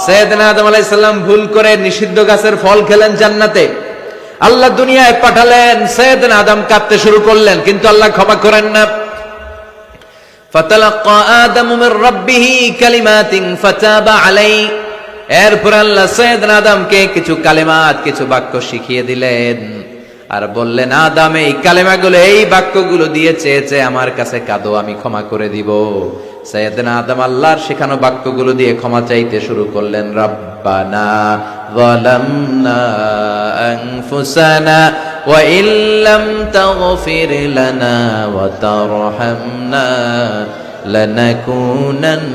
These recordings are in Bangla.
সাইয়েদনা আদম আলাইহিস সালাম ভুল করে নিষিদ্ধ গাছের ফল খেলেন জান্নাতে। আল্লাহ দুনিয়ায় পাঠালেন, সাইয়েদনা আদম কাঁদতে শুরু করলেন, কিন্তু আল্লাহ ক্ষমা করেন না। ফাতালাক্কা আদমু মির রাব্বিহি কালিমাতিন ফাতাবা আলাইহি। এরপর আল্লাহ সাইয়েদনা আদমকে কিছু কালিমাত, কিছু বাক্য শিখিয়ে দিলেন আর বললেন, আদম এই কালিমাগুলো, এই বাক্যগুলো দিয়ে চেয়েছে আমার কাছে কাঁদো, আমি ক্ষমা করে দিব। সাইয়েদনা আদম আল্লাহর শেখানো বাক্যগুলো দিয়ে ক্ষমা চাইতে শুরু করলেন। রব্বানা যালামনা আনফুসানা ওয়া ইল্লাম তাগফির লানা ওয়া তারহামনা লানাকুনান্না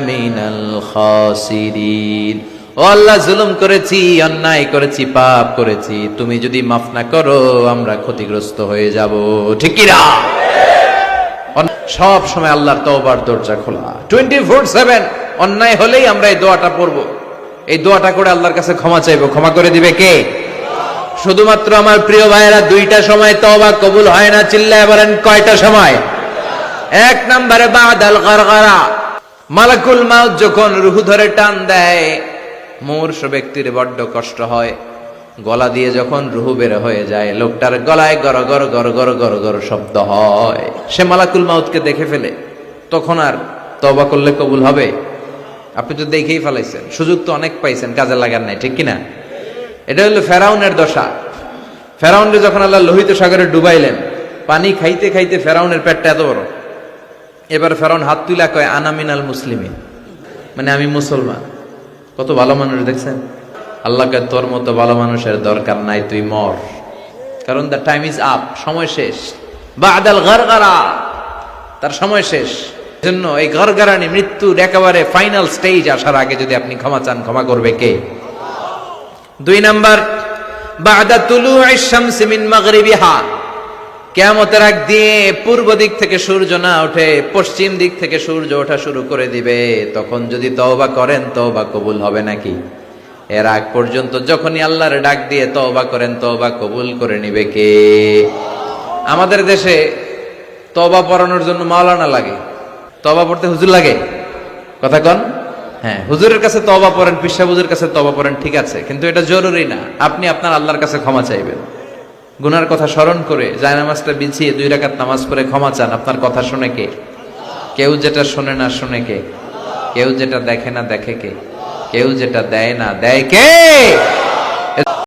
মিনাল খাসিরিন। ও আল্লাহ, জুলুম করেছি, অন্যায় করেছি, পাপ করেছি, তুমি যদি মাফ না করো আমরা ক্ষতিগ্রস্ত হয়ে যাব। ঠিক কি না? সব সময় আল্লাহর তওবার দরজা খোলা, 24/7। অন্যায় হলেই আমরা এই দোয়াটা পড়ব, এই দোয়াটা করে আল্লাহর কাছে ক্ষমা চাইবো। ক্ষমা করে দিবে কে? শুধুমাত্র আমার প্রিয় ভাইয়েরা, দুইটা সময় তওবা কবুল হয় না, চিল্লায় বলেন কয়টা সময়? এক নম্বরে বাদাল গারগারা, মালাকুল মাউত যখন রূহ ধরে টান দেয়, মূর্ছ ব্যক্তির বড্ড কষ্ট হয়। গলা দিয়ে যখন রূহ বের হয়ে যায়, লোকটার গলায় গর গর গর গর গর গর শব্দ হয়, সে মালাকুল মাউতকে দেখে ফেলে। তখন আর তওবা করলে কবুল হবে? আপনি তো দেখেই ফেলাইছেন, সুযোগ তো অনেক পাইছেন, কাজে লাগার নাই। ঠিক কিনা? এটা হলো ফেরাউনের দশা। ফেরাউনকে যখন আল্লাহ লোহিত সাগরে ডুবাইলেন, পানি খাইতে খাইতে ফেরাউনের পেটটা এত বড়। এবার ফেরাউন হাত তুলা কয়, আনা মিনাল মুসলিমিন, মানে আমি মুসলমান। কত ভালো মানুষ দেখছেন? আল্লাহকে তোর মতো ভালো মানুষের দরকার নাই, তুই মর, কারণ দ্য টাইম ইজ আপ, সময় শেষ। বাদাল গারগারা, তার সময় শেষ। জন্য এই গারগারানি, মৃত্যুর একেবারে ফাইনাল স্টেজ আসার আগে যদি আপনি ক্ষমা চান, ক্ষমা করবে কে? দুই নাম্বার, বাদা তুলুইশ শামসি মিন মাগরিবিহা, কিয়ামতের আগ দিয়ে পূর্ব দিক থেকে সূর্য না ওঠে, পশ্চিম দিক থেকে সূর্য ওঠা শুরু করে দিবে। তখন যদি তওবা করেন, তওবা কবুল হবে নাকি? এর আগ পর্যন্ত যখনই আল্লাহর ডাক দিয়ে তওবা করেন, তওবা কবুল করে নিবে কে? আমাদের দেশে তওবা পড়ানোর জন্য মাওলানা লাগে, তওবা পড়তে হুজুর লাগে। কথা কন? হ্যাঁ, হুজুরের কাছে তওবা পড়েন, পীর সাহেব হুজুরের কাছে তওবা পড়েন, ঠিক আছে, কিন্তু এটা জরুরি না। আপনি আপনার আল্লাহর কাছে ক্ষমা চাইবেন, গুনার কথা স্মরণ করে জায়নামাজটা বিছিয়ে 2 রাকাত নামাজ পড়ে ক্ষমা চান। আপনার কথা শুনে কে? কেউ যেটা শোনে না শুনে কে? কেউ যেটা দেখে না দেখে কে? কেউ যেটা দেয় না দেয় কে?